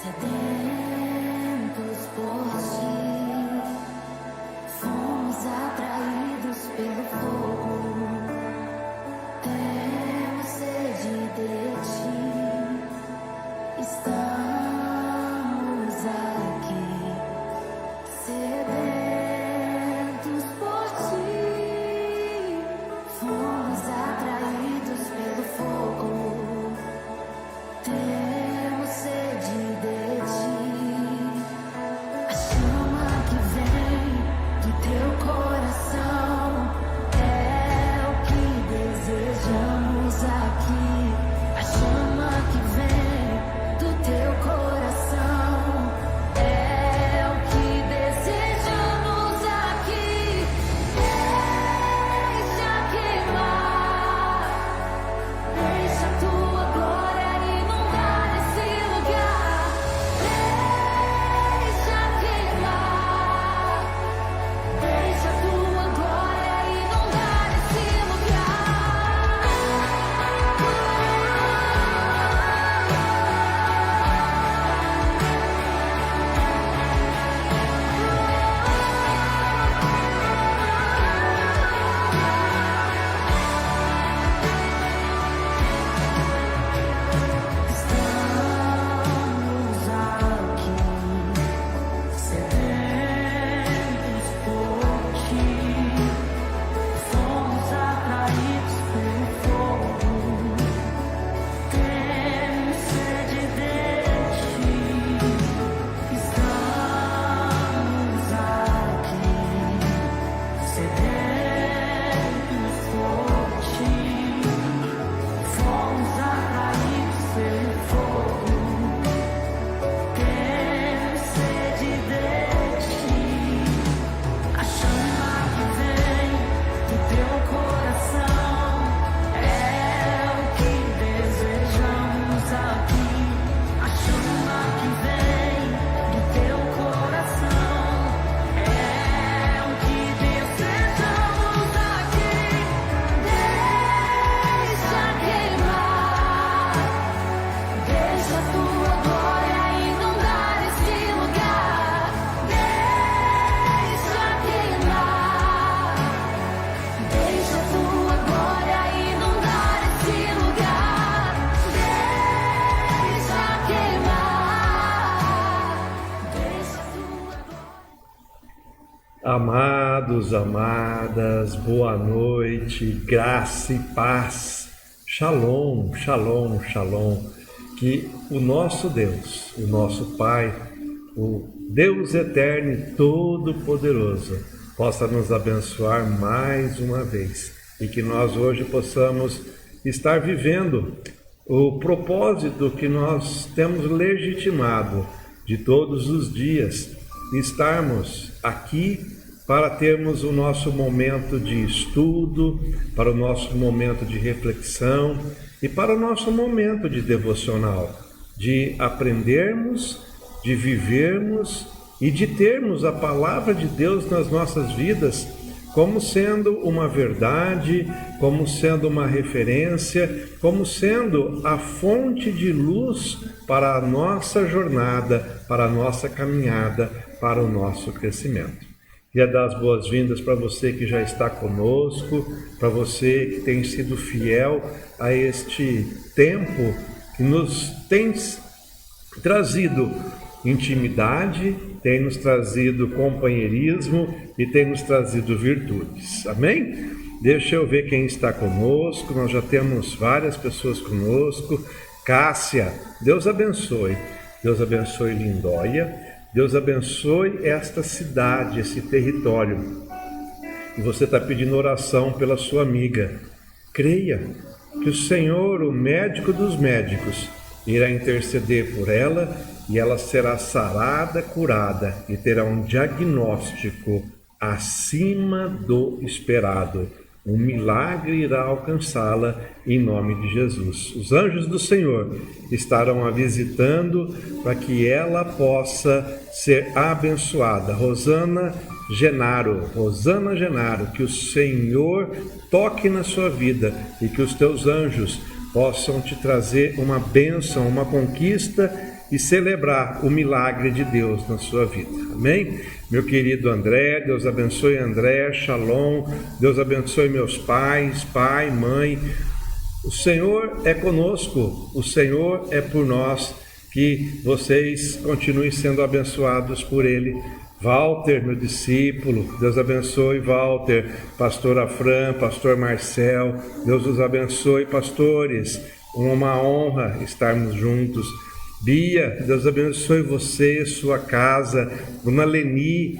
Sedentos por ti, fomos atraídos pelo fogo. Temos sede de ti, estamos aqui. Sedentos por ti, fomos atraídos pelo fogo. Temos sede de ti, a chama que vem do teu coração é o que desejamos aqui. A chama que vem do teu coração é o que desejamos aqui. Deixa queimar, deixa a tua glória inundar esse lugar. Deixa queimar, deixa a tua glória inundar esse lugar. Estamos aqui, sedentos por ti, fomos atraídos pelo fogo. Temos sede de ti, estamos aqui, sedentos por ti, fomos atraídos pelo fogo. Temos sede de ti, a chama que vem do teu coração é o que desejamos aqui. A chama que vem do teu coração é o que desejamos aqui. Deixa queimar, deixa a tua glória inundar esse lugar. Deixa queimar, deixa a tua glória inundar esse lugar. Deixa queimar, deixa a tua glória. Amados, amadas, boa noite, graça e paz, shalom, shalom, shalom. Que o nosso Deus, o nosso Pai, o Deus eterno e todo-poderoso, possa nos abençoar mais uma vez e que nós hoje possamos estar vivendo o propósito que nós temos legitimado de todos os dias, estarmos aqui para termos o nosso momento de estudo, para o nosso momento de reflexão e para o nosso momento de devocional, de aprendermos, de vivermos e de termos a palavra de Deus nas nossas vidas como sendo uma verdade, como sendo uma referência, como sendo a fonte de luz para a nossa jornada, para a nossa caminhada, para o nosso crescimento. Queria dar as boas-vindas para você que já está conosco, para você que tem sido fiel a este tempo que nos tem trazido intimidade, tem nos trazido companheirismo e tem nos trazido virtudes. Amém? Deixa eu ver quem está conosco. Nós já temos várias pessoas conosco. Cássia, Deus abençoe. Deus abençoe Lindóia. Deus abençoe esta cidade, esse território. E você está pedindo oração pela sua amiga. Creia que o Senhor, o médico dos médicos, irá interceder por ela e ela será sarada, curada e terá um diagnóstico acima do esperado. Um milagre irá alcançá-la em nome de Jesus. Os anjos do Senhor estarão a visitando para que ela possa ser abençoada. Rosana Genaro, que o Senhor toque na sua vida e que os teus anjos possam te trazer uma bênção, uma conquista e celebrar o milagre de Deus na sua vida. Amém? Meu querido André, Deus abençoe André, Shalom, Deus abençoe meus pais, pai, mãe. O Senhor é conosco, o Senhor é por nós, que vocês continuem sendo abençoados por Ele. Walter, meu discípulo, Deus abençoe Walter, pastora Fran, pastor Marcel, Deus os abençoe, pastores, uma honra estarmos juntos. Bia, Deus abençoe você, sua casa, Dona Leni,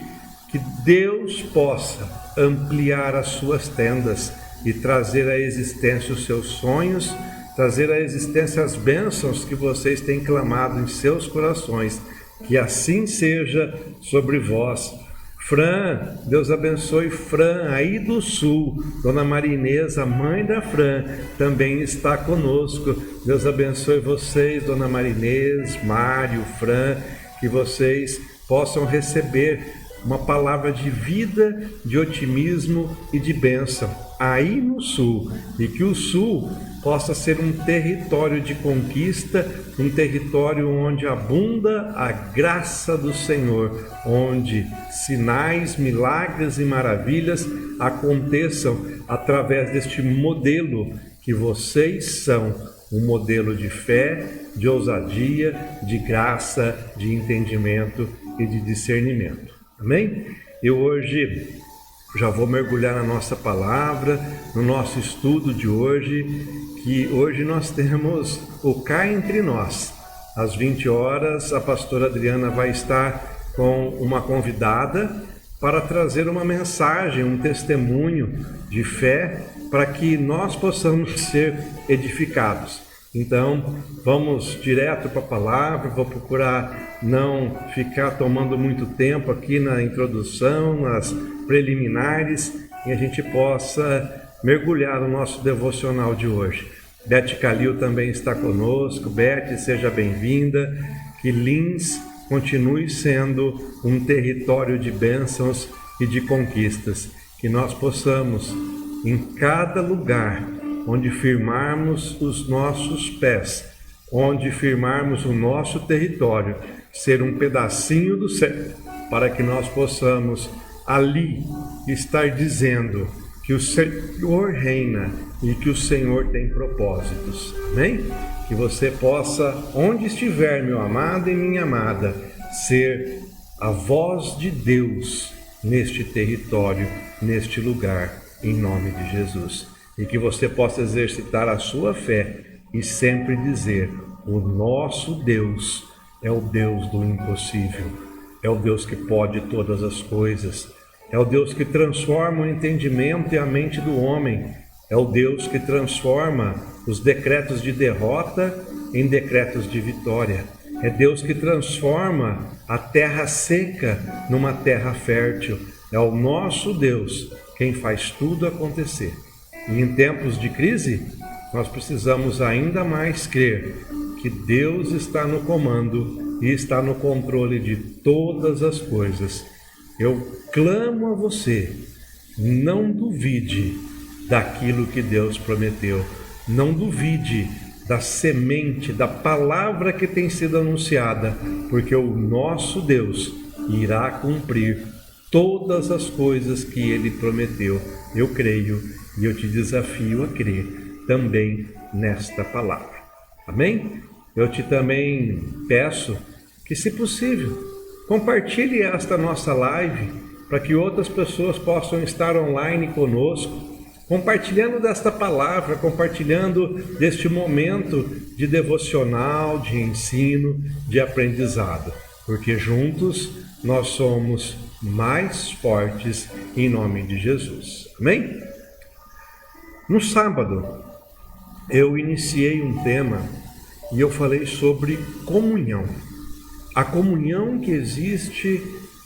que Deus possa ampliar as suas tendas e trazer à existência os seus sonhos, trazer à existência as bênçãos que vocês têm clamado em seus corações. Que assim seja sobre vós. Fran, Deus abençoe Fran, aí do sul. Dona Marinesa, mãe da Fran, também está conosco. Deus abençoe vocês, Dona Marinês, Mário, Fran, que vocês possam receber uma palavra de vida, de otimismo e de bênção aí no sul, e que o sul possa ser um território de conquista, um território onde abunda a graça do Senhor, onde sinais, milagres e maravilhas aconteçam através deste modelo que vocês são, um modelo de fé, de ousadia, de graça, de entendimento e de discernimento. Amém? Eu hoje já vou mergulhar na nossa palavra, no nosso estudo de hoje, que hoje nós temos o Cá Entre Nós. Às 20 horas, a pastora Adriana vai estar com uma convidada para trazer uma mensagem, um testemunho de fé, para que nós possamos ser edificados. Então, vamos direto para a palavra, vou procurar não ficar tomando muito tempo aqui na introdução, nas preliminares, e a gente possa mergulhar no nosso devocional de hoje. Beth Calil também está conosco. Beth, seja bem-vinda. Que Lins continue sendo um território de bênçãos e de conquistas. Que nós possamos, em cada lugar onde firmarmos os nossos pés, onde firmarmos o nosso território, ser um pedacinho do céu, para que nós possamos ali estar dizendo que o Senhor reina e que o Senhor tem propósitos. Amém? Que você possa, onde estiver, meu amado e minha amada, ser a voz de Deus neste território, neste lugar, em nome de Jesus. E que você possa exercitar a sua fé e sempre dizer: o nosso Deus é o Deus do impossível, é o Deus que pode todas as coisas, é o Deus que transforma o entendimento e a mente do homem, é o Deus que transforma os decretos de derrota em decretos de vitória, é Deus que transforma a terra seca numa terra fértil, é o nosso Deus quem faz tudo acontecer. E em tempos de crise, nós precisamos ainda mais crer que Deus está no comando e está no controle de todas as coisas. Eu clamo a você, não duvide daquilo que Deus prometeu, não duvide da semente, da palavra que tem sido anunciada, porque o nosso Deus irá cumprir todas as coisas que Ele prometeu. Eu creio e eu te desafio a crer também nesta palavra. Amém? Eu te também peço que, se possível, compartilhe esta nossa live para que outras pessoas possam estar online conosco, compartilhando desta palavra, compartilhando deste momento de devocional, de ensino, de aprendizado, porque juntos nós somos mais fortes em nome de Jesus. Amém? No sábado, eu iniciei um tema e eu falei sobre comunhão. A comunhão que existe,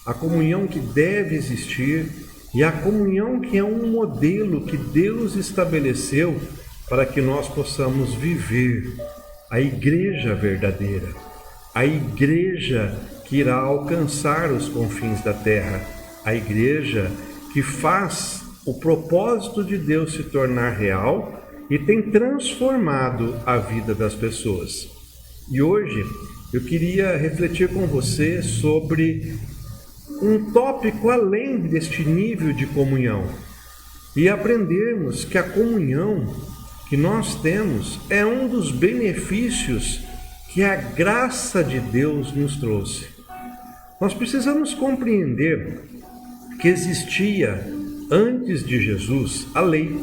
a comunhão que deve existir e a comunhão que é um modelo que Deus estabeleceu para que nós possamos viver a igreja verdadeira, a igreja que irá alcançar os confins da terra, a igreja que faz o propósito de Deus se tornar real e tem transformado a vida das pessoas. E hoje eu queria refletir com você sobre um tópico além deste nível de comunhão e aprendermos que a comunhão que nós temos é um dos benefícios que a graça de Deus nos trouxe. Nós precisamos compreender que existia, antes de Jesus, a lei.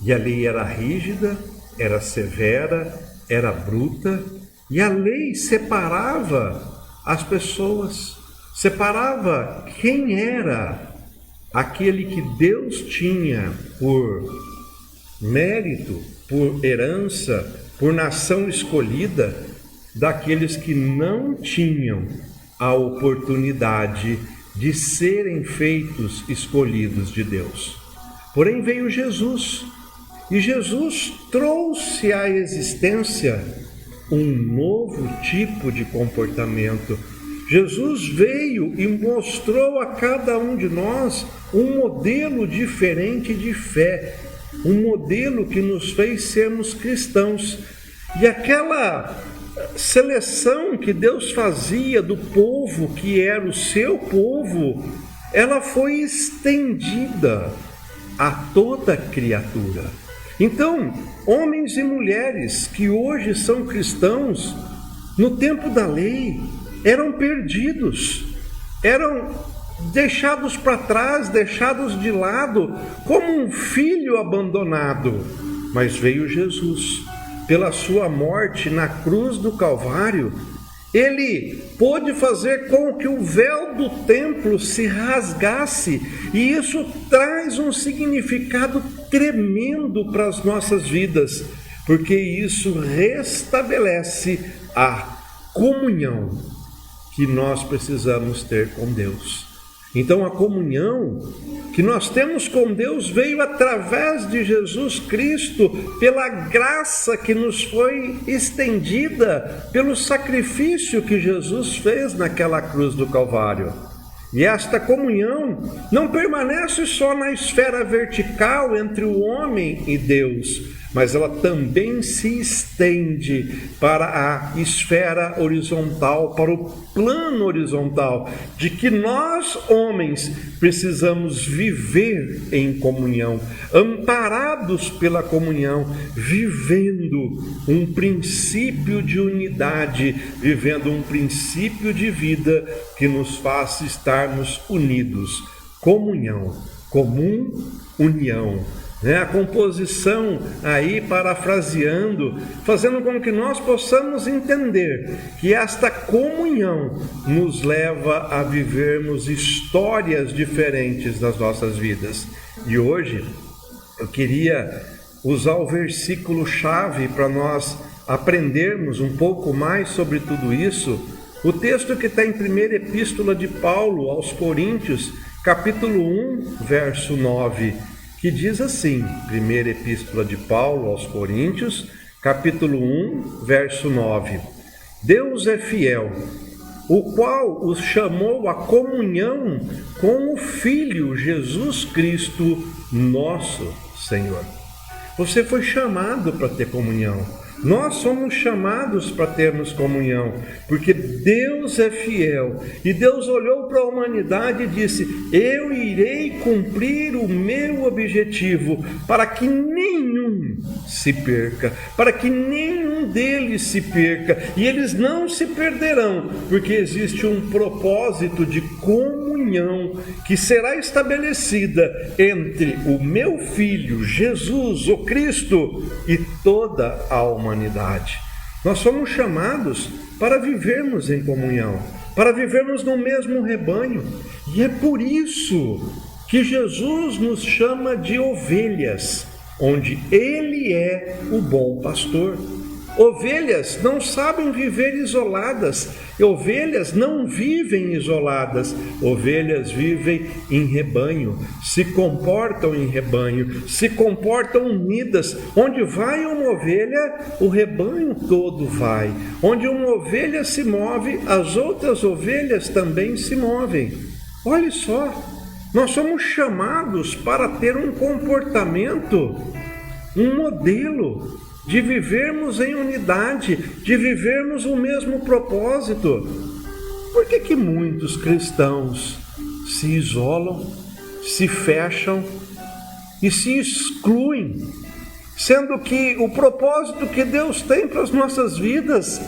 E a lei era rígida, era severa, era bruta, e a lei separava as pessoas, separava quem era aquele que Deus tinha por mérito, por herança, por nação escolhida, daqueles que não tinham a oportunidade de serem feitos escolhidos de Deus. Porém veio Jesus, e Jesus trouxe à existência um novo tipo de comportamento. Jesus veio e mostrou a cada um de nós um modelo diferente de fé, um modelo que nos fez sermos cristãos. E aquela seleção que Deus fazia do povo que era o seu povo, ela foi estendida a toda criatura. Então, homens e mulheres que hoje são cristãos, no tempo da lei, eram perdidos, eram deixados para trás, deixados de lado, como um filho abandonado. Mas veio Jesus, pela sua morte na cruz do Calvário, ele pôde fazer com que o véu do templo se rasgasse, e isso traz um significado tremendo para as nossas vidas, porque isso restabelece a comunhão que nós precisamos ter com Deus. Então a comunhão que nós temos com Deus veio através de Jesus Cristo, pela graça que nos foi estendida, pelo sacrifício que Jesus fez naquela cruz do Calvário. E esta comunhão não permanece só na esfera vertical entre o homem e Deus, mas ela também se estende para a esfera horizontal, para o plano horizontal, de que nós, homens, precisamos viver em comunhão, amparados pela comunhão, vivendo um princípio de unidade, vivendo um princípio de vida que nos faça estarmos unidos. Comunhão, comum, união. A composição aí, parafraseando, fazendo com que nós possamos entender que esta comunhão nos leva a vivermos histórias diferentes nas nossas vidas. E hoje eu queria usar o versículo-chave para nós aprendermos um pouco mais sobre tudo isso, o texto que está em 1ª Epístola de Paulo aos Coríntios, capítulo 1, verso 9, que diz assim, 1ª Epístola de Paulo aos Coríntios, capítulo 1, verso 9. Deus é fiel, o qual os chamou à comunhão com o Filho Jesus Cristo, nosso Senhor. Você foi chamado para ter comunhão. Nós somos chamados para termos comunhão, porque Deus é fiel. E Deus olhou para a humanidade e disse: eu irei cumprir o meu objetivo, para que nenhum se perca, para que nenhum deles se perca. E eles não se perderão, porque existe um propósito de comunhão que será estabelecida entre o meu Filho, Jesus, o Cristo, e toda a humanidade. Nós somos chamados para vivermos em comunhão, para vivermos no mesmo rebanho. E é por isso que Jesus nos chama de ovelhas, onde Ele é o bom pastor. Ovelhas não sabem viver isoladas, ovelhas não vivem isoladas, ovelhas vivem em rebanho, se comportam em rebanho, se comportam unidas. Onde vai uma ovelha, o rebanho todo vai. Onde uma ovelha se move, as outras ovelhas também se movem. Olha só, nós somos chamados para ter um comportamento, um modelo de vivermos em unidade, de vivermos o mesmo propósito. Por que muitos cristãos se isolam, se fecham e se excluem, sendo que o propósito que Deus tem para as nossas vidas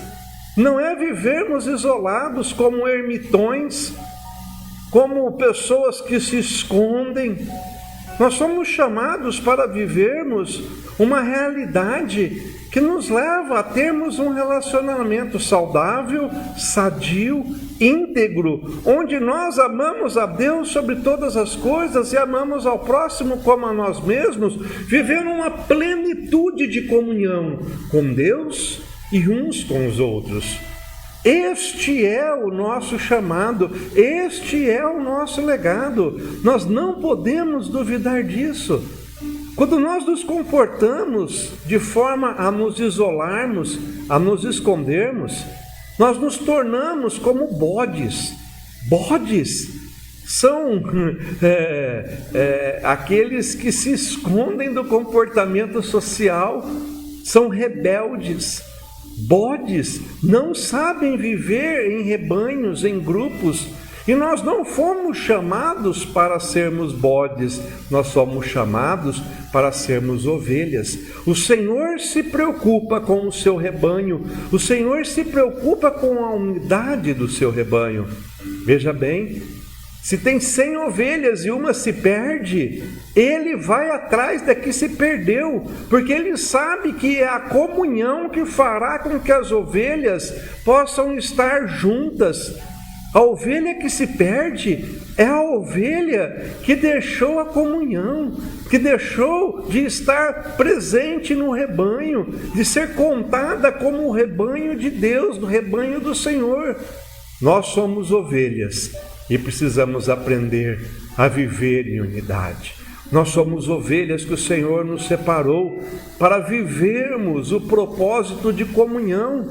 não é vivermos isolados como ermitões, como pessoas que se escondem. Nós somos chamados para vivermos uma realidade que nos leva a termos um relacionamento saudável, sadio, íntegro, onde nós amamos a Deus sobre todas as coisas e amamos ao próximo como a nós mesmos, vivendo uma plenitude de comunhão com Deus e uns com os outros. Este é o nosso chamado, este é o nosso legado. Nós não podemos duvidar disso. Quando nós nos comportamos de forma a nos isolarmos, a nos escondermos, nós nos tornamos como bodes. Bodes são aqueles que se escondem do comportamento social, são rebeldes. Bodes não sabem viver em rebanhos, em grupos, e nós não fomos chamados para sermos bodes, nós somos chamados para sermos ovelhas. O Senhor se preocupa com o seu rebanho, o Senhor se preocupa com a unidade do seu rebanho. Veja bem, se tem 100 ovelhas e uma se perde, ele vai atrás da que se perdeu, porque ele sabe que é a comunhão que fará com que as ovelhas possam estar juntas. A ovelha que se perde é a ovelha que deixou a comunhão, que deixou de estar presente no rebanho, de ser contada como o rebanho de Deus, do rebanho do Senhor. Nós somos ovelhas e precisamos aprender a viver em unidade. Nós somos ovelhas que o Senhor nos separou para vivermos o propósito de comunhão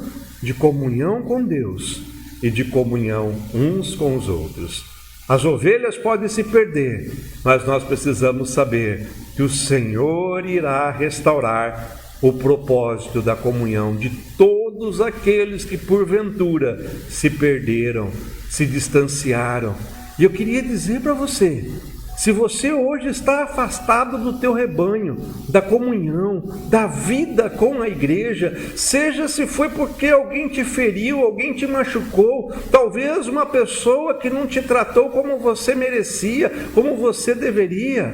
com Deus e de comunhão uns com os outros. As ovelhas podem se perder, mas nós precisamos saber que o Senhor irá restaurar o propósito da comunhão de todos aqueles que porventura se perderam, se distanciaram. E eu queria dizer para você, se você hoje está afastado do teu rebanho, da comunhão, da vida com a igreja, seja se foi porque alguém te feriu, alguém te machucou, talvez uma pessoa que não te tratou como você merecia, como você deveria,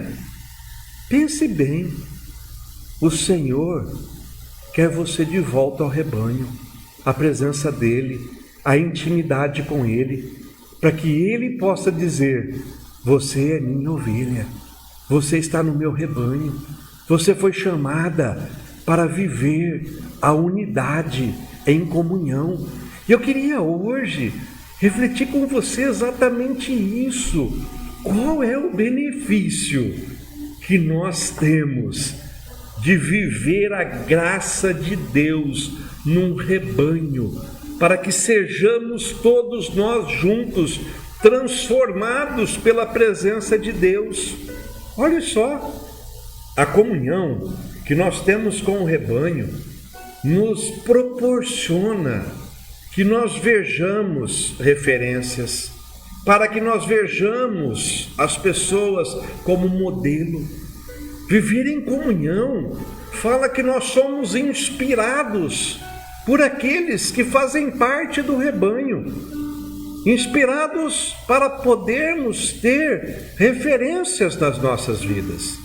pense bem, o Senhor quer você de volta ao rebanho, a presença dEle, a intimidade com Ele, para que Ele possa dizer: você é minha ovelha, você está no meu rebanho, você foi chamada para viver a unidade em comunhão. E eu queria hoje refletir com você exatamente isso. Qual é o benefício que nós temos de viver a graça de Deus num rebanho, para que sejamos todos nós juntos transformados pela presença de Deus? Olha só, a comunhão que nós temos com o rebanho nos proporciona que nós vejamos referências, para que nós vejamos as pessoas como modelo. Viver em comunhão fala que nós somos inspirados por aqueles que fazem parte do rebanho, inspirados para podermos ter referências nas nossas vidas.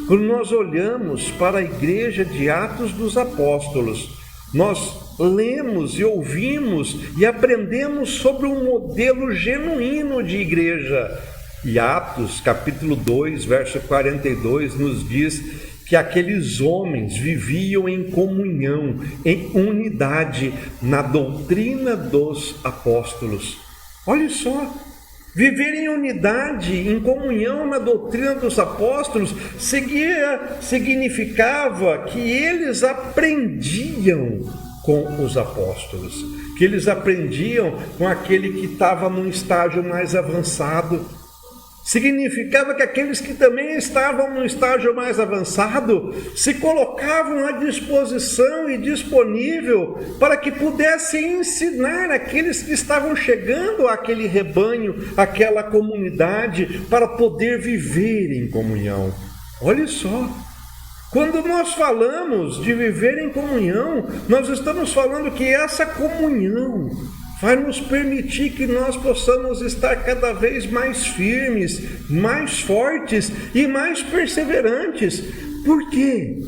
Quando nós olhamos para a igreja de Atos dos Apóstolos, nós lemos e ouvimos e aprendemos sobre um modelo genuíno de igreja. E Atos, capítulo 2, verso 42, nos diz que aqueles homens viviam em comunhão, em unidade, na doutrina dos apóstolos. Olha só, viver em unidade, em comunhão na doutrina dos apóstolos, significava que eles aprendiam com os apóstolos, que eles aprendiam com aquele que estava num estágio mais avançado. Significava que aqueles que também estavam no estágio mais avançado se colocavam à disposição e disponível para que pudessem ensinar aqueles que estavam chegando àquele rebanho, àquela comunidade, para poder viver em comunhão. Olha só, quando nós falamos de viver em comunhão, nós estamos falando que essa comunhão vai nos permitir que nós possamos estar cada vez mais firmes, mais fortes e mais perseverantes. Por quê?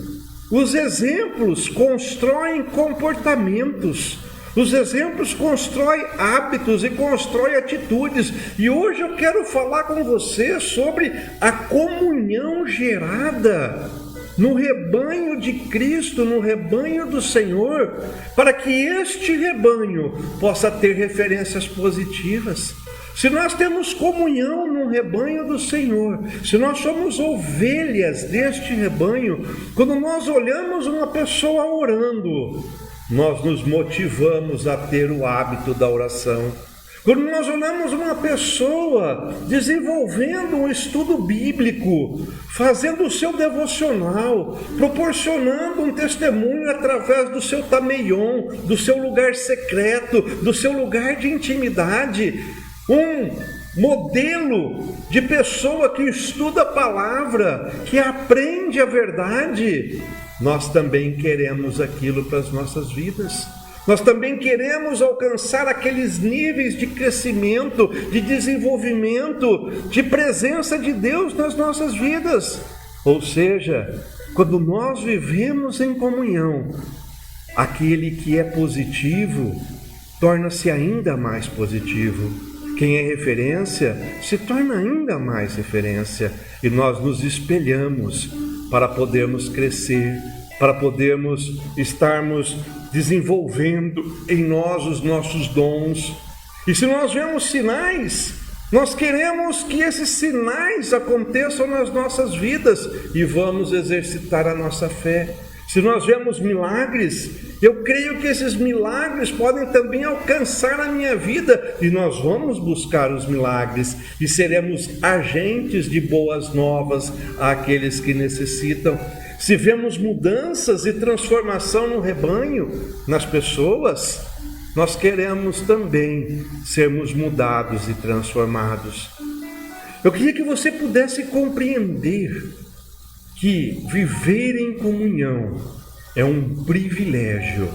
Os exemplos constroem comportamentos. Os exemplos constroem hábitos e constroem atitudes. E hoje eu quero falar com você sobre a comunhão gerada no rebanho de Cristo, no rebanho do Senhor, para que este rebanho possa ter referências positivas. Se nós temos comunhão no rebanho do Senhor, se nós somos ovelhas deste rebanho, quando nós olhamos uma pessoa orando, nós nos motivamos a ter o hábito da oração. Quando nós olhamos uma pessoa desenvolvendo um estudo bíblico, fazendo o seu devocional, proporcionando um testemunho através do seu tameion, do seu lugar secreto, do seu lugar de intimidade, um modelo de pessoa que estuda a palavra, que aprende a verdade, nós também queremos aquilo para as nossas vidas. Nós também queremos alcançar aqueles níveis de crescimento, de desenvolvimento, de presença de Deus nas nossas vidas. Ou seja, quando nós vivemos em comunhão, aquele que é positivo torna-se ainda mais positivo. Quem é referência se torna ainda mais referência. E nós nos espelhamos para podermos crescer, para podermos estarmos desenvolvendo em nós os nossos dons. E se nós vemos sinais, nós queremos que esses sinais aconteçam nas nossas vidas e vamos exercitar a nossa fé. Se nós vemos milagres, eu creio que esses milagres podem também alcançar a minha vida e nós vamos buscar os milagres e seremos agentes de boas novas àqueles que necessitam. Se vemos mudanças e transformação no rebanho, nas pessoas, nós queremos também sermos mudados e transformados. Eu queria que você pudesse compreender que viver em comunhão é um privilégio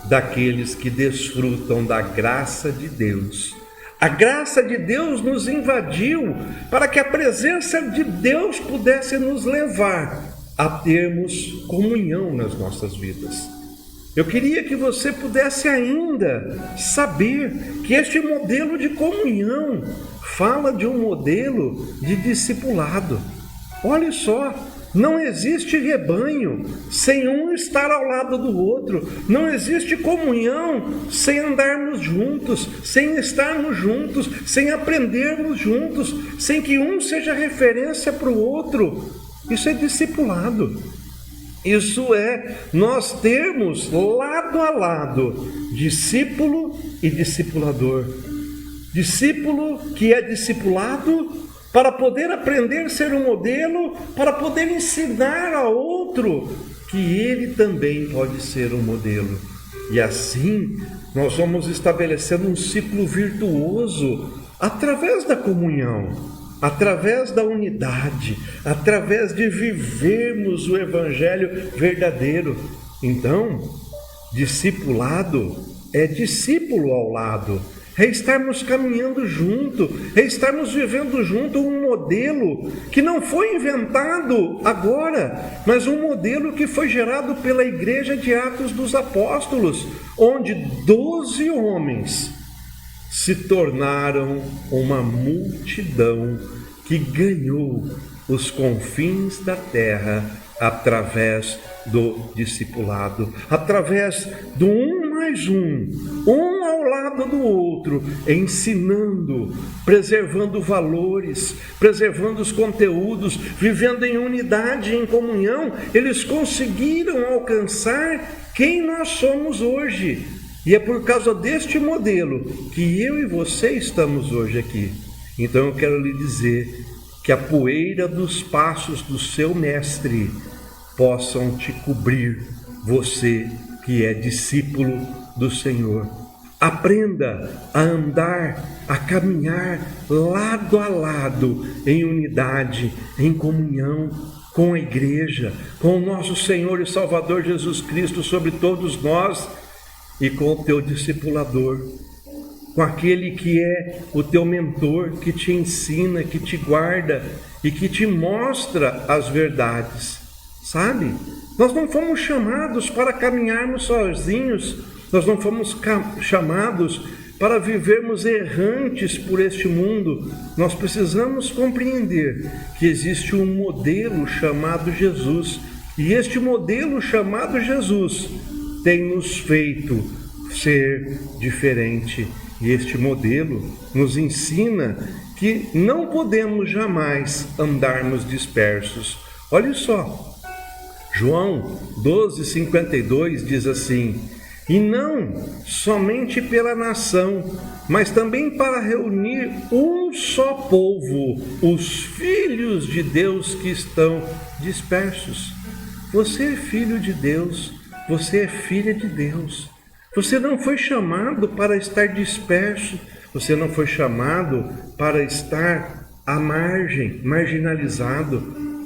daqueles que desfrutam da graça de Deus. A graça de Deus nos invadiu para que a presença de Deus pudesse nos levar a termos comunhão nas nossas vidas. Eu queria que você pudesse ainda saber que este modelo de comunhão fala de um modelo de discipulado. Olha só, não existe rebanho sem um estar ao lado do outro. Não existe comunhão sem andarmos juntos, sem estarmos juntos, sem aprendermos juntos, sem que um seja referência para o outro. Isso é discipulado. Isso é nós termos lado a lado discípulo e discipulador. Discípulo que é discipulado para poder aprender a ser um modelo, para poder ensinar a outro que ele também pode ser um modelo. E assim nós vamos estabelecendo um ciclo virtuoso através da comunhão, através da unidade, através de vivermos o Evangelho verdadeiro. Então, discipulado é discípulo ao lado, é estarmos caminhando junto, é estarmos vivendo junto um modelo que não foi inventado agora, mas um modelo que foi gerado pela Igreja de Atos dos Apóstolos, onde 12 homens se tornaram uma multidão que ganhou os confins da terra através do discipulado, através do um mais um ao lado do outro, ensinando, preservando valores, preservando os conteúdos, vivendo em unidade, em comunhão. Eles conseguiram alcançar quem nós somos hoje. E é por causa deste modelo que eu e você estamos hoje aqui. Então eu quero lhe dizer que a poeira dos passos do seu mestre possam te cobrir, você que é discípulo do Senhor. Aprenda a andar, a caminhar lado a lado, em unidade, em comunhão com a igreja, com o nosso Senhor e Salvador Jesus Cristo sobre todos nós e com o teu discipulador, com aquele que é o teu mentor, que te ensina, que te guarda e que te mostra as verdades. Sabe? Nós não fomos chamados para caminharmos sozinhos, nós não fomos chamados para vivermos errantes por este mundo. Nós precisamos compreender que existe um modelo chamado Jesus, e este modelo chamado Jesus tem nos feito ser diferente. E este modelo nos ensina que não podemos jamais andarmos dispersos. Olha só, João 12:52 diz assim: e não somente pela nação, mas também para reunir um só povo, os filhos de Deus que estão dispersos. Você é filho de Deus, você é filha de Deus. Você não foi chamado para estar disperso, você não foi chamado para estar à margem, marginalizado.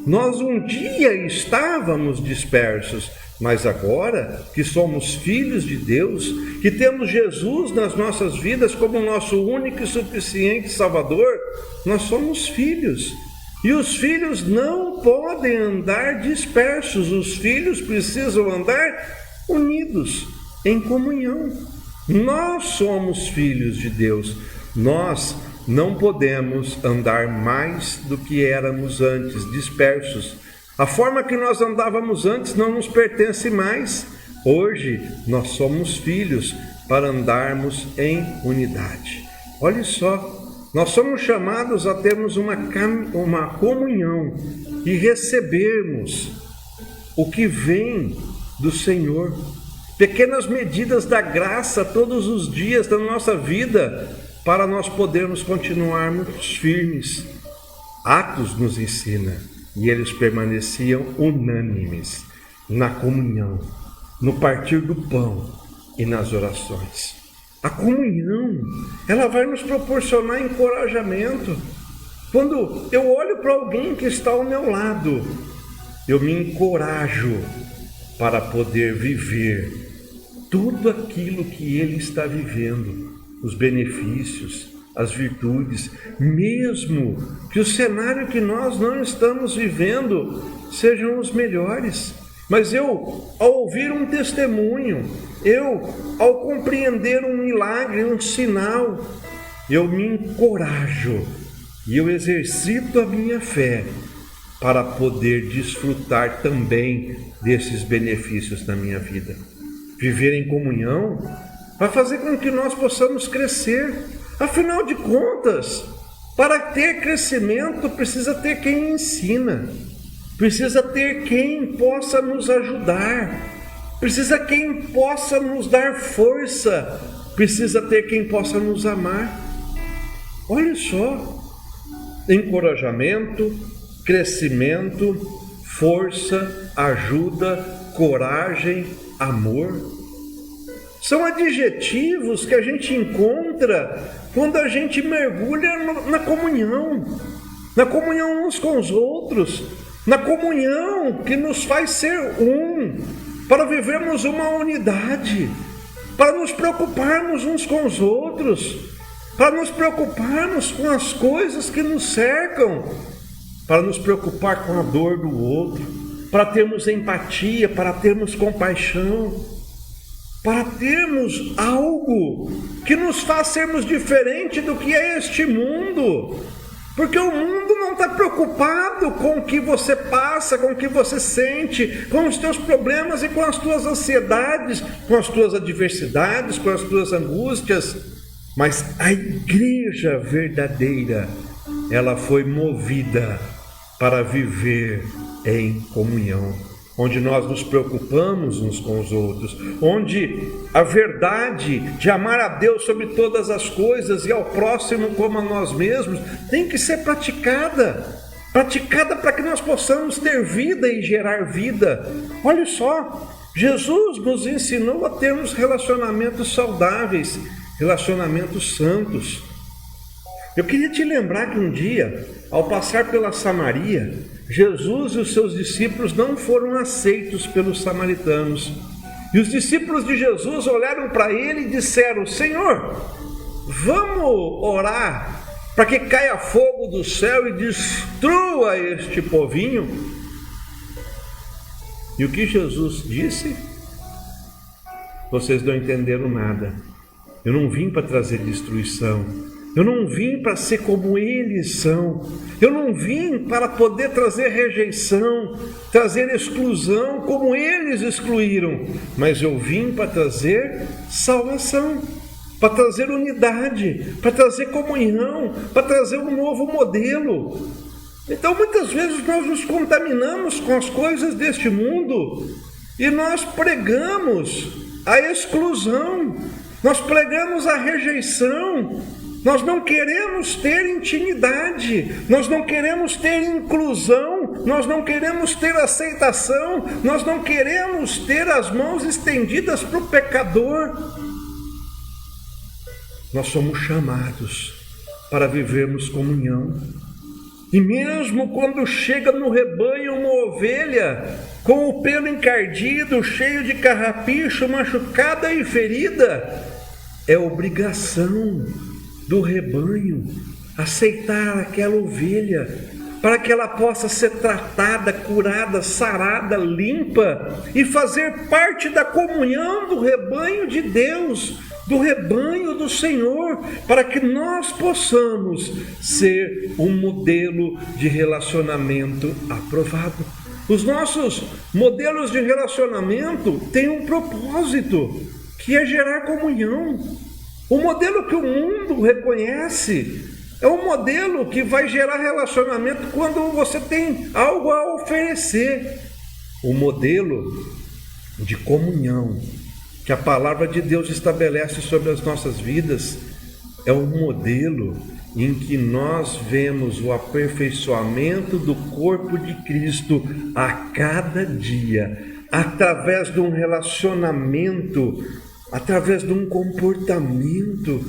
Nós um dia estávamos dispersos, mas agora que somos filhos de Deus, que temos Jesus nas nossas vidas como nosso único e suficiente Salvador, nós somos filhos. E os filhos não podem andar dispersos, os filhos precisam andar unidos, em comunhão. Nós somos filhos de Deus, nós não podemos andar mais do que éramos antes, dispersos. A forma que nós andávamos antes não nos pertence mais. Hoje nós somos filhos para andarmos em unidade. Olha só, nós somos chamados a termos uma comunhão e recebermos o que vem do Senhor. Pequenas medidas da graça todos os dias da nossa vida para nós podermos continuarmos firmes. Atos nos ensina, e eles permaneciam unânimes na comunhão, no partir do pão e nas orações. A comunhão, ela vai nos proporcionar encorajamento. Quando eu olho para alguém que está ao meu lado, eu me encorajo para poder viver tudo aquilo que ele está vivendo, os benefícios, as virtudes, mesmo que o cenário que nós não estamos vivendo sejam os melhores. Mas eu, ao ouvir um testemunho, ao compreender um milagre, um sinal, eu me encorajo e eu exercito a minha fé para poder desfrutar também desses benefícios na minha vida. Viver em comunhão vai fazer com que nós possamos crescer. Afinal de contas, para ter crescimento, precisa ter quem ensina, precisa ter quem possa nos ajudar, precisa quem possa nos dar força, precisa ter quem possa nos amar. Olha só, encorajamento, crescimento, força, ajuda, coragem, amor. São adjetivos que a gente encontra quando a gente mergulha na comunhão uns com os outros, na comunhão que nos faz ser um, para vivermos uma unidade, para nos preocuparmos uns com os outros, para nos preocuparmos com as coisas que nos cercam, para nos preocupar com a dor do outro, para termos empatia, para termos compaixão, para termos algo que nos faz sermos diferente do que é este mundo. Porque o mundo não está preocupado com o que você passa, com o que você sente, com os teus problemas e com as tuas ansiedades, com as tuas adversidades, com as tuas angústias. Mas a igreja verdadeira, ela foi movida para viver em comunhão, onde nós nos preocupamos uns com os outros, onde a verdade de amar a Deus sobre todas as coisas e ao próximo como a nós mesmos tem que ser praticada. praticada para que nós possamos ter vida e gerar vida. Olha só, Jesus nos ensinou a termos relacionamentos saudáveis, relacionamentos santos. Eu queria te lembrar que um dia, ao passar pela Samaria, Jesus e os seus discípulos não foram aceitos pelos samaritanos. E os discípulos de Jesus olharam para ele e disseram: Senhor, vamos orar para que caia fogo do céu e destrua este povinho? E o que Jesus disse? Vocês não entenderam nada. Eu não vim para trazer destruição. Eu não vim para ser como eles são. Eu não vim para poder trazer rejeição, trazer exclusão como eles excluíram. Mas eu vim para trazer salvação, para trazer unidade, para trazer comunhão, para trazer um novo modelo. Então muitas vezes nós nos contaminamos com as coisas deste mundo e nós pregamos a exclusão, nós pregamos a rejeição. Nós não queremos ter intimidade, nós não queremos ter inclusão, nós não queremos ter aceitação, nós não queremos ter as mãos estendidas para o pecador. Nós somos chamados para vivermos comunhão. E mesmo quando chega no rebanho uma ovelha com o pelo encardido, cheio de carrapicho, machucada e ferida, é obrigação do rebanho aceitar aquela ovelha para que ela possa ser tratada, curada, sarada, limpa e fazer parte da comunhão do rebanho de Deus, do rebanho do Senhor, para que nós possamos ser um modelo de relacionamento aprovado. Os nossos modelos de relacionamento têm um propósito, que é gerar comunhão. O modelo que o mundo reconhece é um modelo que vai gerar relacionamento quando você tem algo a oferecer. O modelo de comunhão que a palavra de Deus estabelece sobre as nossas vidas é um modelo em que nós vemos o aperfeiçoamento do corpo de Cristo a cada dia, através de um relacionamento, através de um comportamento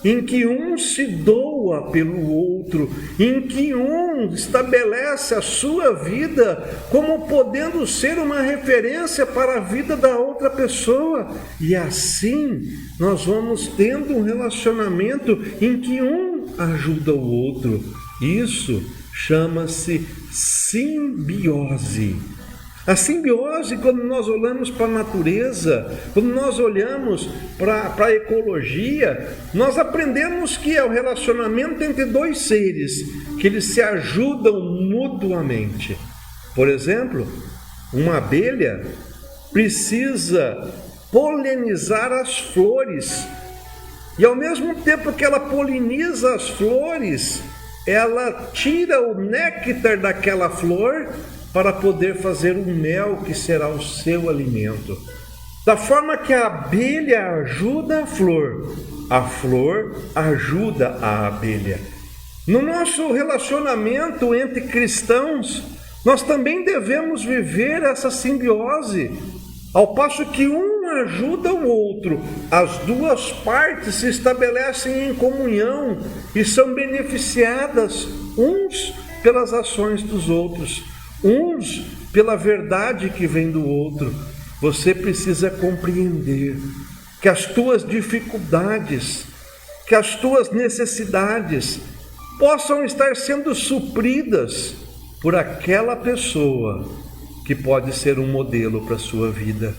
em que um se doa pelo outro, em que um estabelece a sua vida como podendo ser uma referência para a vida da outra pessoa. E assim nós vamos tendo um relacionamento em que um ajuda o outro. Isso chama-se simbiose. A simbiose, quando nós olhamos para a natureza, quando nós olhamos para a ecologia, nós aprendemos que é o relacionamento entre dois seres, que eles se ajudam mutuamente. Por exemplo, uma abelha precisa polinizar as flores, e ao mesmo tempo que ela poliniza as flores, ela tira o néctar daquela flor para poder fazer o mel que será o seu alimento. Da forma que a abelha ajuda a flor ajuda a abelha. No nosso relacionamento entre cristãos, nós também devemos viver essa simbiose, ao passo que um ajuda o outro, as duas partes se estabelecem em comunhão e são beneficiadas uns pelas ações dos outros, uns pela verdade que vem do outro. Você precisa compreender que as tuas dificuldades, que as tuas necessidades possam estar sendo supridas por aquela pessoa que pode ser um modelo para a sua vida,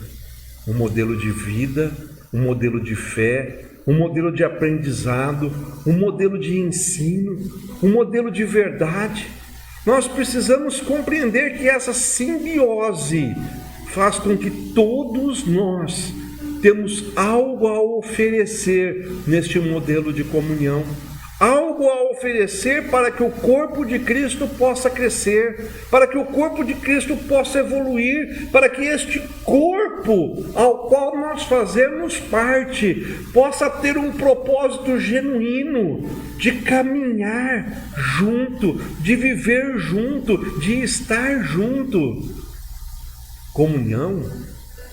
um modelo de vida, um modelo de fé, um modelo de aprendizado, um modelo de ensino, um modelo de verdade. Nós precisamos compreender que essa simbiose faz com que todos nós temos algo a oferecer neste modelo de comunhão, algo algo a oferecer para que o corpo de Cristo possa crescer, para que o corpo de Cristo possa evoluir, para que este corpo ao qual nós fazemos parte possa ter um propósito genuíno de caminhar junto, de viver junto, de estar junto. Comunhão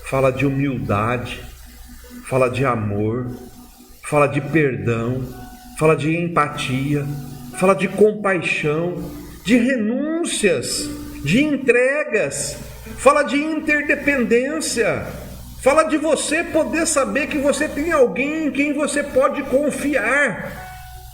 fala de humildade, fala de amor, fala de perdão, fala de empatia, fala de compaixão, de renúncias, de entregas, fala de interdependência, fala de você poder saber que você tem alguém em quem você pode confiar.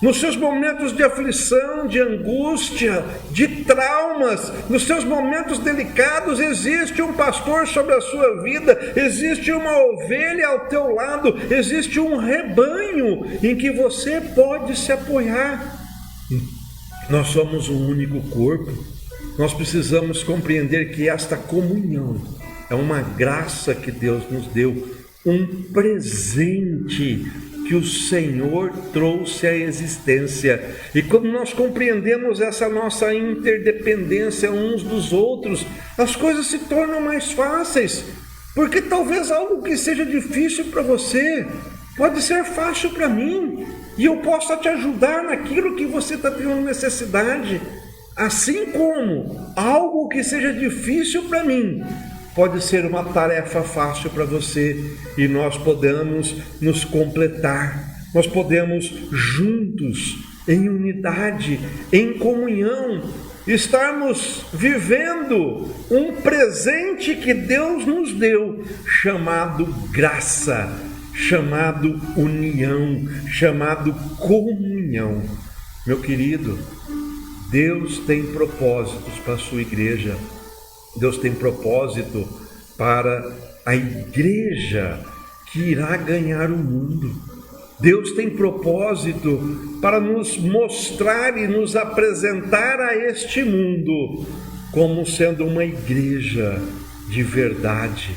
Nos seus momentos de aflição, de angústia, de traumas, nos seus momentos delicados, existe um pastor sobre a sua vida, existe uma ovelha ao teu lado, existe um rebanho em que você pode se apoiar. Nós somos um único corpo, nós precisamos compreender que esta comunhão é uma graça que Deus nos deu, um presente que o Senhor trouxe à existência. E quando nós compreendemos essa nossa interdependência uns dos outros, as coisas se tornam mais fáceis, porque talvez algo que seja difícil para você pode ser fácil para mim, e eu possa te ajudar naquilo que você está tendo necessidade, assim como algo que seja difícil para mim pode ser uma tarefa fácil para você, e nós podemos nos completar, nós podemos juntos, em unidade, em comunhão, estarmos vivendo um presente que Deus nos deu, chamado graça, chamado união, chamado comunhão. Meu querido, Deus tem propósitos para a sua igreja. Deus tem propósito para a igreja que irá ganhar o mundo. Deus tem propósito para nos mostrar e nos apresentar a este mundo como sendo uma igreja de verdade.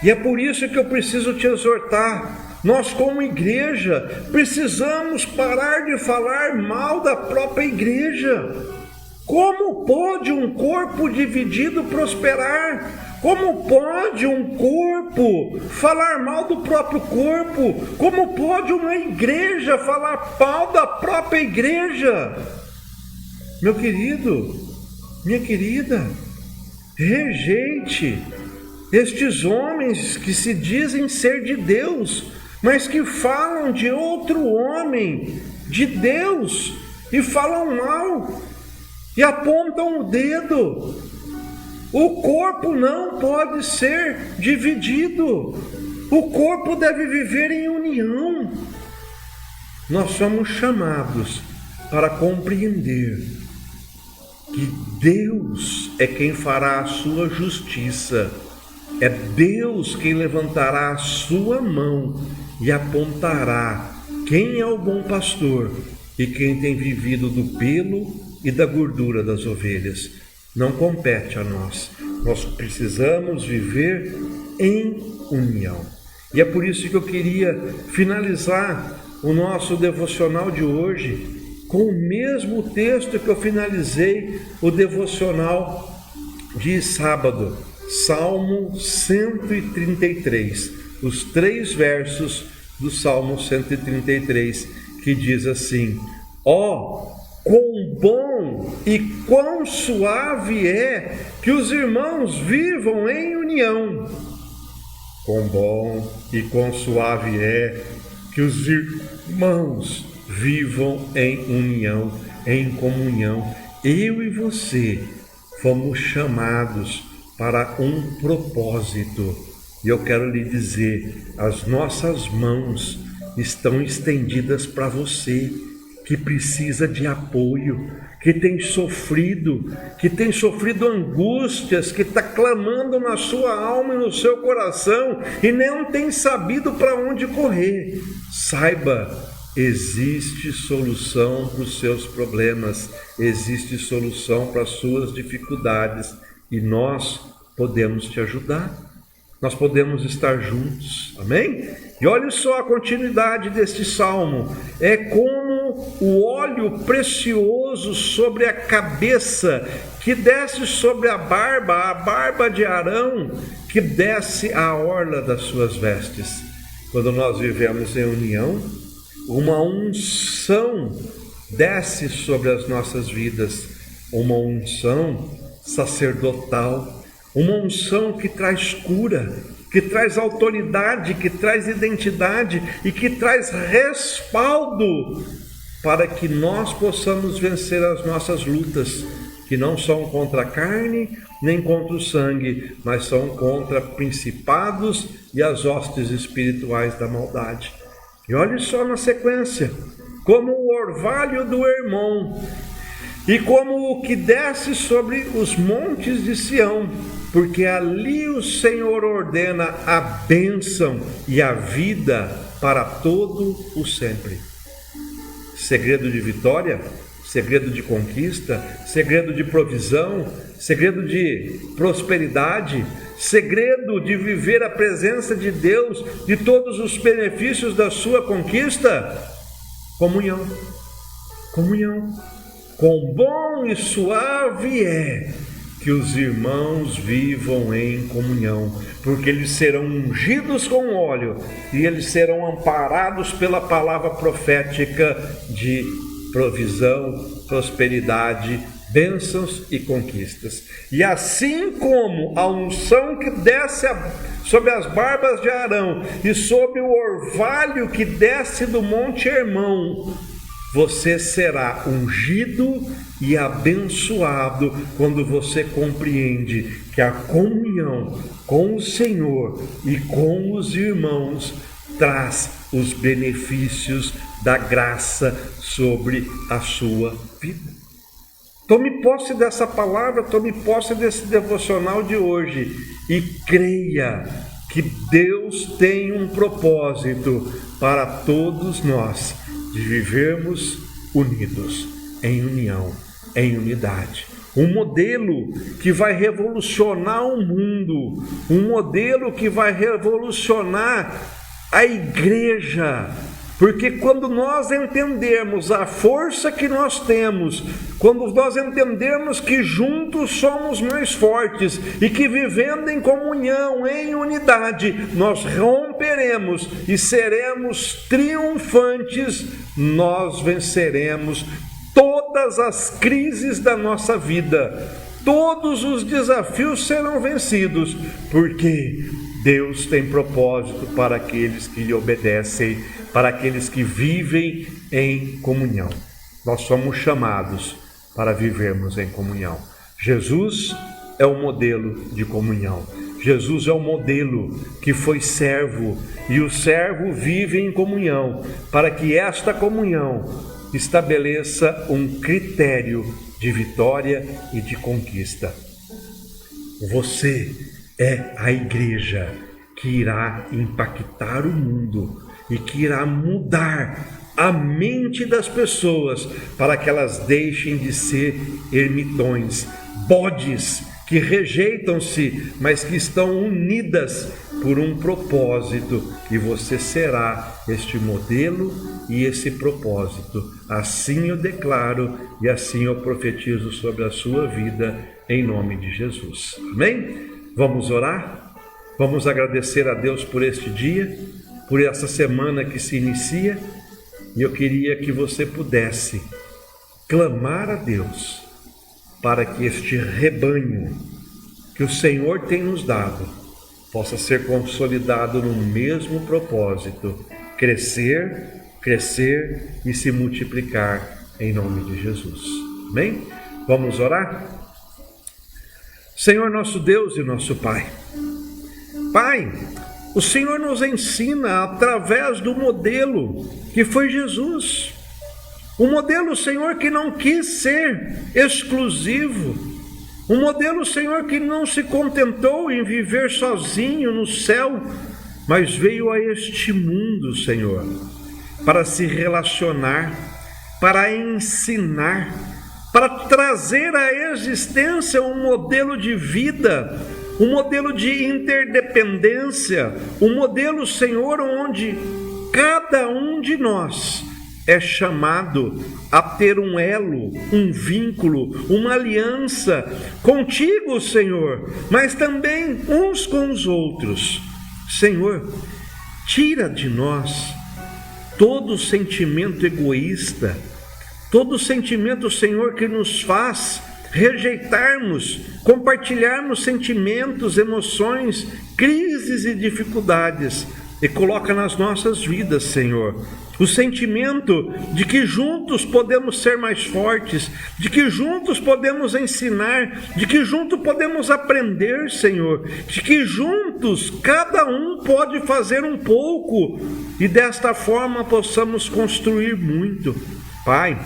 E é por isso que eu preciso te exortar. Nós, como igreja, precisamos parar de falar mal da própria igreja. Como pode um corpo dividido prosperar? Como pode um corpo falar mal do próprio corpo? Como pode uma igreja falar mal da própria igreja? Meu querido, minha querida, rejeite estes homens que se dizem ser de Deus, mas que falam de outro homem, de Deus, e falam mal. E apontam o dedo. O corpo não pode ser dividido. O corpo deve viver em união. Nós somos chamados para compreender que Deus é quem fará a sua justiça. É Deus quem levantará a sua mão e apontará quem é o bom pastor e quem tem vivido do pelo e da gordura das ovelhas. Não compete a nós. Nós precisamos viver em união. E é por isso que eu queria finalizar o nosso devocional de hoje com o mesmo texto que eu finalizei o devocional de sábado, Salmo 133, os 3 versos do Salmo 133, que diz assim: ó, quão bom e quão suave é que os irmãos vivam em união. Quão bom e quão suave é que os irmãos vivam em união, em comunhão. Eu e você fomos chamados para um propósito. E eu quero lhe dizer, as nossas mãos estão estendidas para você, que precisa de apoio, que tem sofrido angústias, que está clamando na sua alma e no seu coração e não tem sabido para onde correr. Saiba, existe solução para os seus problemas, existe solução para as suas dificuldades e nós podemos te ajudar. Nós podemos estar juntos, amém? E olha só a continuidade deste salmo, é como como o óleo precioso sobre a cabeça, que desce sobre a barba de Arão, que desce à orla das suas vestes. Quando nós vivemos em união, uma unção desce sobre as nossas vidas, uma unção sacerdotal, uma unção que traz cura, que traz autoridade, que traz identidade e que traz respaldo para que nós possamos vencer as nossas lutas, que não são contra a carne nem contra o sangue, mas são contra principados e as hostes espirituais da maldade. E olhe só na sequência, como o orvalho do Hermon, e como o que desce sobre os montes de Sião, porque ali o Senhor ordena a bênção e a vida para todo o sempre. Segredo de vitória, segredo de conquista, segredo de provisão, segredo de prosperidade, segredo de viver a presença de Deus, de todos os benefícios da sua conquista: comunhão. Comunhão. Quão bom e suave é que os irmãos vivam em comunhão, porque eles serão ungidos com óleo e eles serão amparados pela palavra profética de provisão, prosperidade, bênçãos e conquistas. E assim como a unção que desce sobre as barbas de Arão e sobre o orvalho que desce do Monte Hermon, você será ungido e abençoado quando você compreende que a comunhão com o Senhor e com os irmãos traz os benefícios da graça sobre a sua vida. Tome posse dessa palavra, tome posse desse devocional de hoje e creia que Deus tem um propósito para todos nós, de vivermos unidos, em união, em unidade. Um modelo que vai revolucionar o mundo, um modelo que vai revolucionar a igreja, porque quando nós entendermos a força que nós temos, quando nós entendermos que juntos somos mais fortes e que vivendo em comunhão, em unidade, nós romperemos e seremos triunfantes, nós venceremos todas as crises da nossa vida, todos os desafios serão vencidos, porque Deus tem propósito para aqueles que lhe obedecem, para aqueles que vivem em comunhão. Nós somos chamados para vivermos em comunhão. Jesus é o modelo de comunhão. Jesus é o modelo que foi servo, e o servo vive em comunhão, para que esta comunhão estabeleça um critério de vitória e de conquista. Você é a igreja que irá impactar o mundo e que irá mudar a mente das pessoas para que elas deixem de ser ermitões, bodes que rejeitam-se, mas que estão unidas por um propósito, e você será este modelo e esse propósito. Assim eu declaro e assim eu profetizo sobre a sua vida, em nome de Jesus. Amém? Vamos orar? Vamos agradecer a Deus por este dia, por essa semana que se inicia, e eu queria que você pudesse clamar a Deus para que este rebanho que o Senhor tem nos dado possa ser consolidado no mesmo propósito, crescer e se multiplicar em nome de Jesus. Amém? Vamos orar? Senhor nosso Deus e nosso Pai, o Senhor nos ensina através do modelo que foi Jesus. Um modelo, Senhor, que não quis ser exclusivo. Um modelo, Senhor, que não se contentou em viver sozinho no céu, mas veio a este mundo, Senhor, para se relacionar, para ensinar, para trazer à existência um modelo de vida, um modelo de interdependência, um modelo, Senhor, onde cada um de nós é chamado a ter um elo, um vínculo, uma aliança contigo, Senhor, mas também uns com os outros. Senhor, tira de nós todo sentimento egoísta, todo sentimento, Senhor, que nos faz rejeitarmos, compartilharmos sentimentos, emoções, crises e dificuldades, e coloca nas nossas vidas, Senhor, o sentimento de que juntos podemos ser mais fortes, de que juntos podemos ensinar, de que juntos podemos aprender, Senhor, de que juntos cada um pode fazer um pouco e desta forma possamos construir muito. Pai,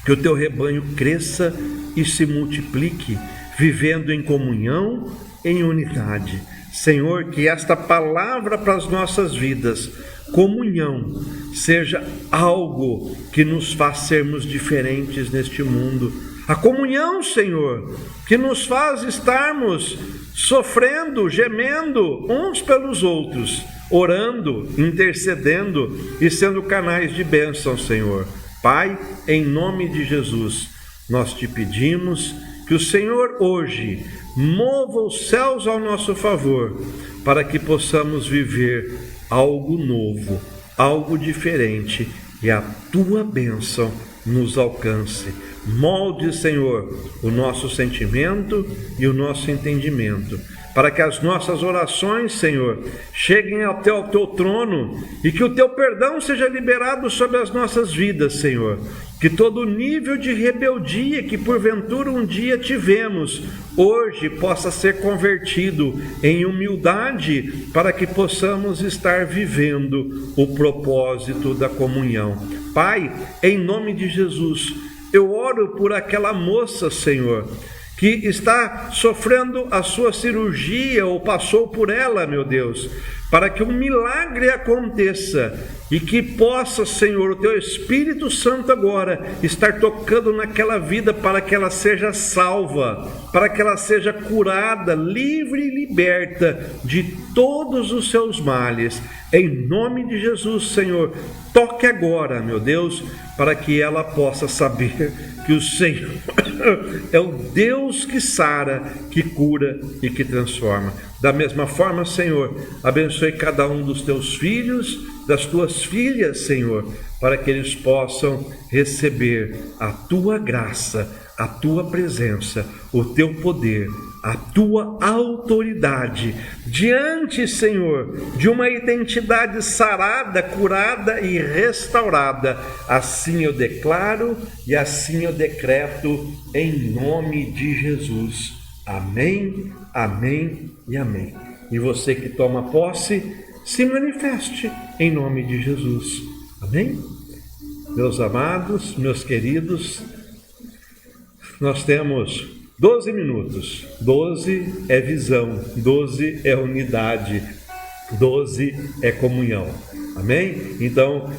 que o teu rebanho cresça e se multiplique, vivendo em comunhão, em unidade. Senhor, que esta palavra para as nossas vidas, comunhão, seja algo que nos faz sermos diferentes neste mundo. A comunhão, Senhor, que nos faz estarmos sofrendo, gemendo uns pelos outros, orando, intercedendo e sendo canais de bênção, Senhor. Pai, em nome de Jesus, nós te pedimos que o Senhor hoje mova os céus ao nosso favor, para que possamos viver algo novo, algo diferente, e a tua bênção nos alcance. Molde, Senhor, o nosso sentimento e o nosso entendimento, para que as nossas orações, Senhor, cheguem até o teu trono e que o teu perdão seja liberado sobre as nossas vidas, Senhor. Que todo nível de rebeldia que porventura um dia tivemos, hoje possa ser convertido em humildade, para que possamos estar vivendo o propósito da comunhão. Pai, em nome de Jesus, eu oro por aquela moça, Senhor, que está sofrendo a sua cirurgia ou passou por ela, meu Deus, para que um milagre aconteça e que possa, Senhor, o teu Espírito Santo agora estar tocando naquela vida para que ela seja salva, para que ela seja curada, livre e liberta de todos os seus males. Em nome de Jesus, Senhor, toque agora, meu Deus, para que ela possa saber que o Senhor é o Deus que sara, que cura e que transforma. Da mesma forma, Senhor, abençoe cada um dos teus filhos, das tuas filhas, Senhor, para que eles possam receber a tua graça, a tua presença, o teu poder, a tua autoridade, diante, Senhor, de uma identidade sarada, curada e restaurada. Assim eu declaro e assim eu decreto, em nome de Jesus. Amém, amém e amém. E você que toma posse, se manifeste em nome de Jesus. Amém? Meus amados, meus queridos, nós temos 12 minutos. 12 é visão, 12 é unidade, 12 é comunhão. Amém? Então,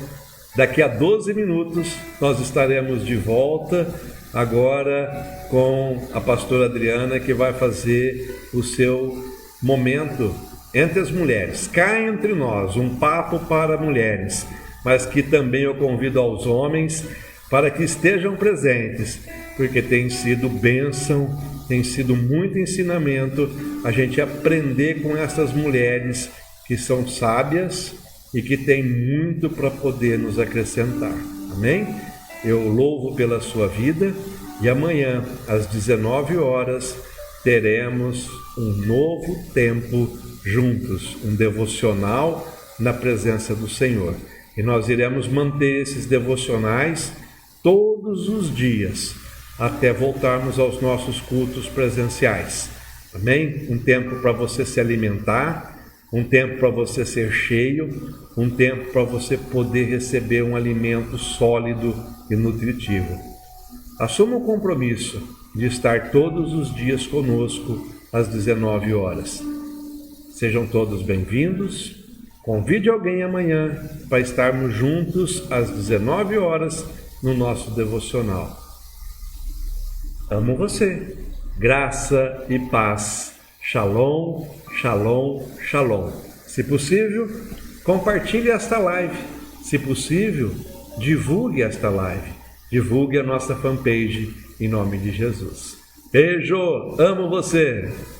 daqui a 12 minutos, nós estaremos de volta, agora com a pastora Adriana, que vai fazer o seu momento entre as mulheres. Cá entre nós, um papo para mulheres, mas que também eu convido aos homens para que estejam presentes, porque tem sido bênção, tem sido muito ensinamento a gente aprender com essas mulheres que são sábias e que têm muito para poder nos acrescentar. Amém? Eu louvo pela sua vida e amanhã, às 19 horas, teremos um novo tempo juntos, um devocional na presença do Senhor. E nós iremos manter esses devocionais todos os dias, até voltarmos aos nossos cultos presenciais. Amém? Um tempo para você se alimentar, um tempo para você ser cheio, um tempo para você poder receber um alimento sólido e nutritivo. Assuma o compromisso de estar todos os dias conosco às 19 horas. Sejam todos bem-vindos. Convide alguém amanhã para estarmos juntos às 19 horas no nosso devocional. Amo você. Graça e paz. Shalom, shalom, shalom. Se possível, compartilhe esta live. Se possível, divulgue esta live, divulgue a nossa fanpage em nome de Jesus. Beijo, amo você!